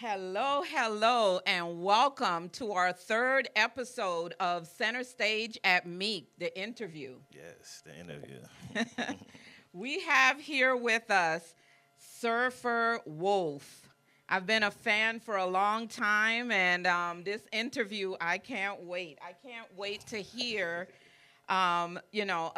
Hello, hello, and welcome to our third episode of Center Stage at Meek, the interview. Yes, the interview. We have here with us Surfer Wolf. I've been a fan for a long time, and this interview, I can't wait. I can't wait to hear, a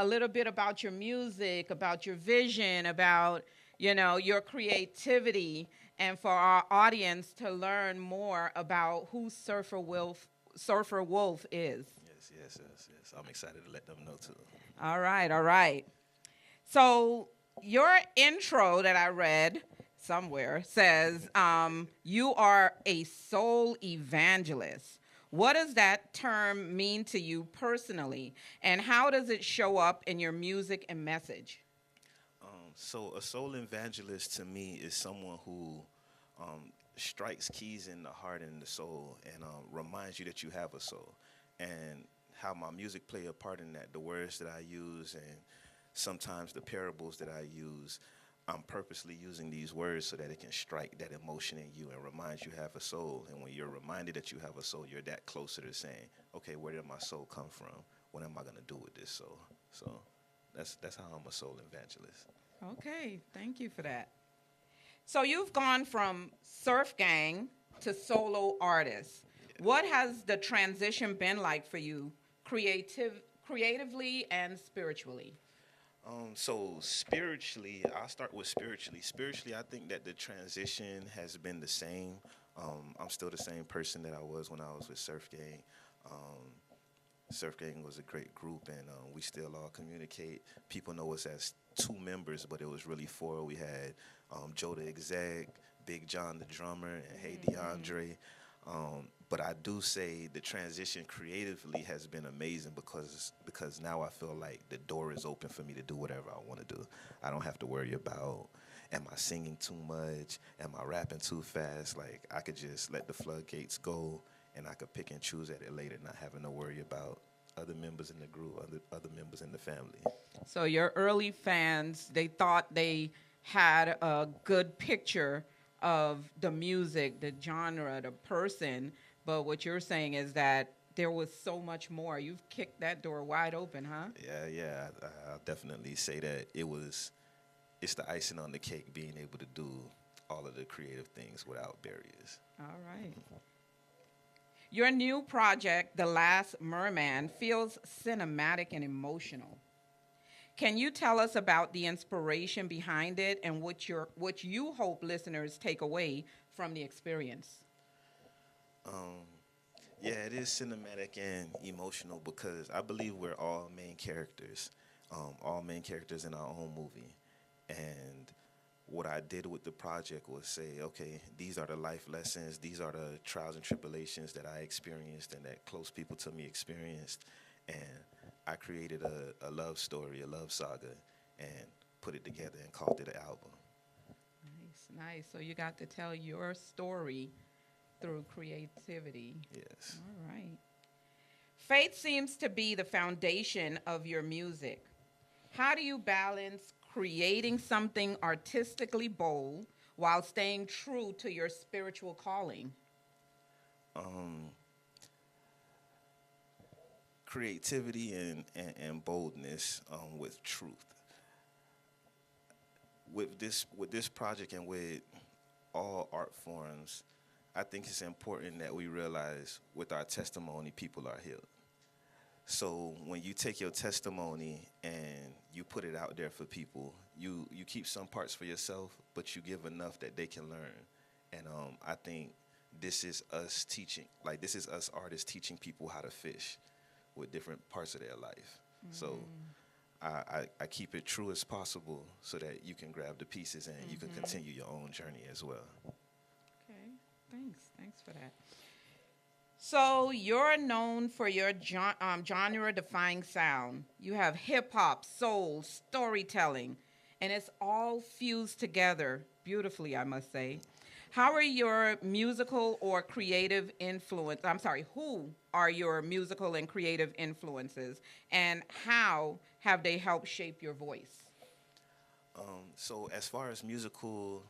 little bit about your music, about your vision, about, your creativity, and for our audience to learn more about who Surfer Wolf is. yes. I'm excited to let them know too. All right, all right. So your intro that I read somewhere says you are a soul evangelist. What does that term mean to you personally, and how does it show up in your music and message? So a soul evangelist to me is someone who strikes keys in the heart and the soul and reminds you that you have a soul. And how my music play a part in that, the words that I use and sometimes the parables that I use, I'm purposely using these words so that it can strike that emotion in you and remind you have a soul. And when you're reminded that you have a soul, you're that closer to saying, okay, where did my soul come from? What am I gonna do with this soul? So that's how I'm a soul evangelist. Okay, thank you for that. So you've gone from surf gang to solo artist. What has the transition been like for you, creatively and spiritually? So spiritually, I'll start with spiritually. Spiritually, I think that the transition has been the same. I'm still the same person that I was when I was with Surf Gang. Um, Surf Gang was a great group, and we still all communicate. People know us as two members, but it was really four. We had Joe the exec, Big John the drummer, and Hey DeAndre. But I do say the transition creatively has been amazing because now I feel like the door is open for me to do whatever I want to do. I don't have to worry about am I singing too much, am I rapping too fast. Like I could just let the floodgates go, and I could pick and choose at it later, not having to worry about other members in the group, other members in the family. So your early fans, they thought they had a good picture of the music, the genre, the person, but what you're saying is that there was so much more. You've kicked that door wide open, huh? I'll definitely say that it's the icing on the cake being able to do all of the creative things without barriers. All right. Your new project, The Last Merman, feels cinematic and emotional. Can you tell us about the inspiration behind it and what you hope listeners take away from the experience? Um, yeah, it is cinematic and emotional because I believe we're all main characters in our own movie. And what I did with the project was say, okay, these are the life lessons, these are the trials and tribulations that I experienced and that close people to me experienced. And I created a love story, a love saga, and put it together and called it an album. Nice, nice. So you got to tell your story through creativity. Yes. All right. Faith seems to be the foundation of your music. How do you balance creating something artistically bold while staying true to your spiritual calling? Um, Creativity and boldness with truth. With this project and with all art forms, I think it's important that we realize with our testimony, people are healed. So when you take your testimony and you put it out there for people, you keep some parts for yourself, but you give enough that they can learn. And I think this is us teaching, like this is us artists teaching people how to fish with different parts of their life. So I keep it true as possible so that you can grab the pieces and you can continue your own journey as well. Okay, thanks. Thanks for that. So you're known for your genre-defying sound. You have hip hop, soul, storytelling, and it's all fused together beautifully, I must say. How are your musical or creative influence? I'm sorry, who are your musical and creative influences, and how have they helped shape your voice? So as far as musical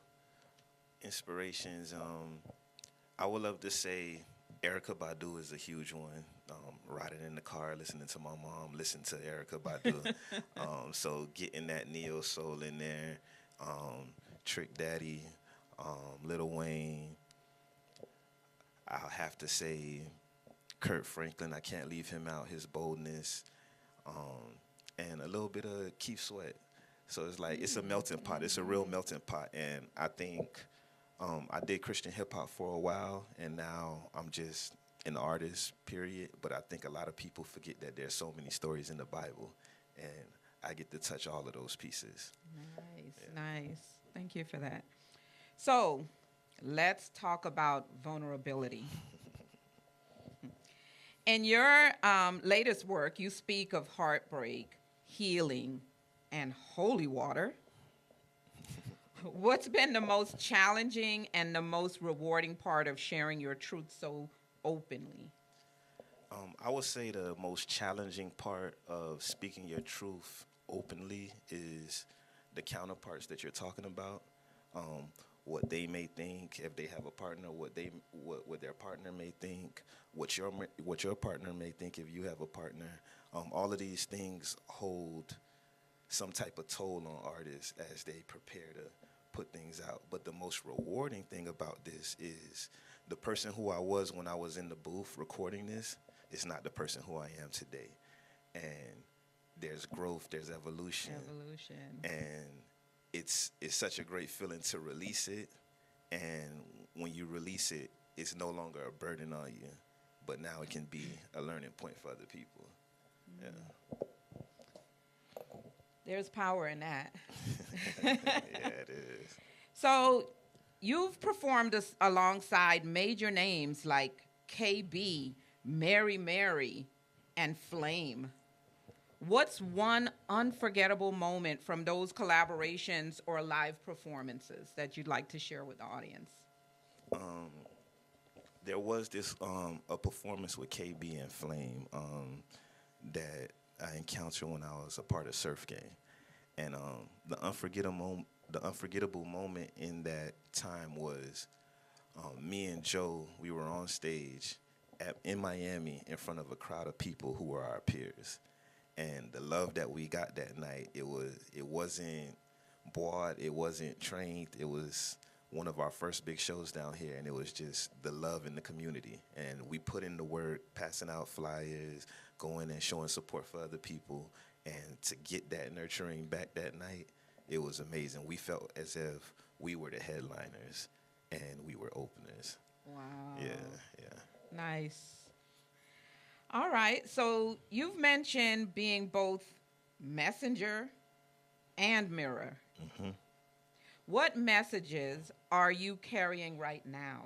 inspirations, I would love to say Erica Badu is a huge one. Riding in the car, listening to my mom, listen to Erica Badu. So getting that neo soul in there, Trick Daddy, Lil Wayne. I'll have to say Kurt Franklin. I can't leave him out. His boldness, and a little bit of Keith Sweat. So it's like it's a melting pot. It's a real melting pot, and I think I did Christian hip hop for a while, and now I'm just an artist. Period. But I think a lot of people forget that there's so many stories in the Bible, and I get to touch all of those pieces. Nice, nice. Thank you for that. So, let's talk about vulnerability. In your latest work, you speak of heartbreak, healing, and holy water. What's been the most challenging and the most rewarding part of sharing your truth so openly? I would say the most challenging part of speaking your truth openly is the counterparts that you're talking about. What they may think if they have a partner, what their partner may think, what your partner may think if you have a partner. All of these things hold some type of toll on artists as they prepare to put things out. But the most rewarding thing about this is the person who I was when I was in the booth recording this is not the person who I am today. And there's growth, there's evolution. And it's such a great feeling to release it. And when you release it, it's no longer a burden on you, but now it can be a learning point for other people. Yeah. There's power in that. Yeah, it is. So, you've performed alongside major names like KB, Mary Mary, and Flame. What's one unforgettable moment from those collaborations or live performances that you'd like to share with the audience? There was this a performance with KB and Flame that I encountered when I was a part of Surf Gang, and the unforgettable moment in that time was me and Joe. We were on stage in Miami in front of a crowd of people who were our peers. And the love that we got that night, it wasn't bought, it wasn't trained. It was one of our first big shows down here, and it was just the love in the community. And we put in the work, passing out flyers, going and showing support for other people. And to get that nurturing back that night, it was amazing. We felt as if we were the headliners and we were openers. Wow. Yeah. Nice. All right, so you've mentioned being both messenger and mirror. Mm-hmm. What messages are you carrying right now?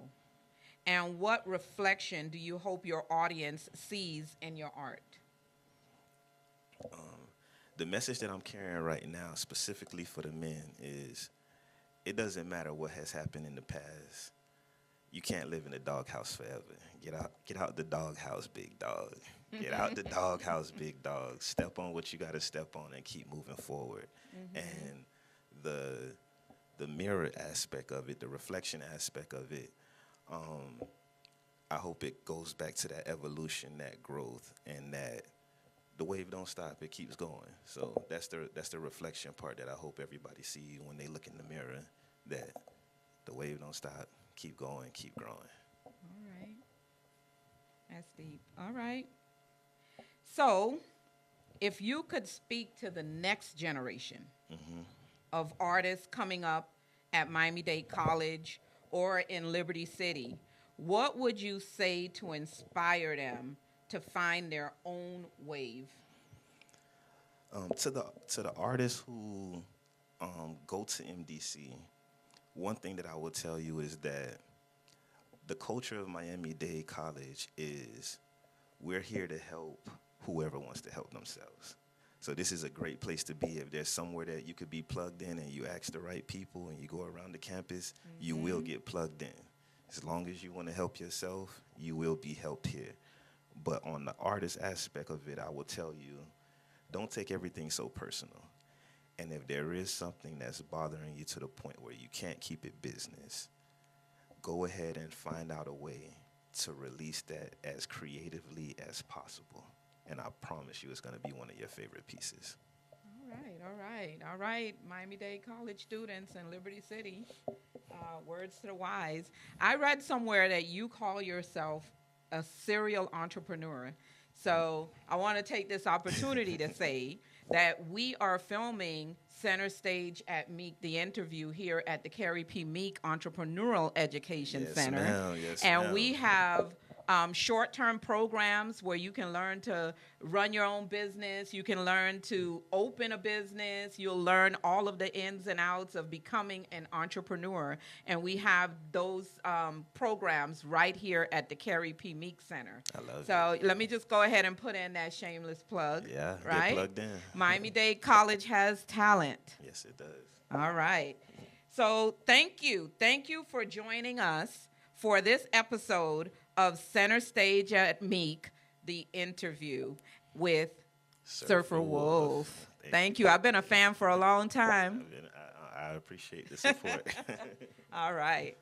And what reflection do you hope your audience sees in your art? The message that I'm carrying right now, specifically for the men, is it doesn't matter what has happened in the past. You can't live in the doghouse forever. Get out the doghouse, big dog. Get out the doghouse, big dog. Step on what you got to step on and keep moving forward. Mm-hmm. And the mirror aspect of it, the reflection aspect of it, I hope it goes back to that evolution, that growth, and that the wave don't stop. It keeps going. So that's the reflection part that I hope everybody see when they look in the mirror, that the wave don't stop. Keep going, keep growing. All right. That's deep. All right. So, if you could speak to the next generation of artists coming up at Miami-Dade College or in Liberty City, what would you say to inspire them to find their own wave? To the artists who go to MDC, one thing that I will tell you is that the culture of Miami-Dade College is we're here to help whoever wants to help themselves. So this is a great place to be. If there's somewhere that you could be plugged in and you ask the right people and you go around the campus, you will get plugged in. As long as you want to help yourself, you will be helped here. But on the artist aspect of it, I will tell you, don't take everything so personal. And if there is something that's bothering you to the point where you can't keep it business, go ahead and find out a way to release that as creatively as possible. And I promise you it's going to be one of your favorite pieces. All right. Miami-Dade College students in Liberty City, words to the wise. I read somewhere that you call yourself a serial entrepreneur. So I want to take this opportunity to say that we are filming Center Stage at Meek The Interview here at the Carrie P. Meek Entrepreneurial Education Center. Ma'am. Yes, and ma'am. we have short-term programs where you can learn to run your own business. You can learn to open a business. You'll learn all of the ins and outs of becoming an entrepreneur. And we have those programs right here at the Carrie P. Meek Center. I love it. So let me just go ahead and put in that shameless plug. Yeah, right? get plugged in. Miami-Dade College has talent. Yes, it does. All right. So thank you. Thank you for joining us for this episode of Center Stage at Meek, The Interview with Surfer Wolf. Thank you. I've been a fan for a long time. I appreciate the support. All right.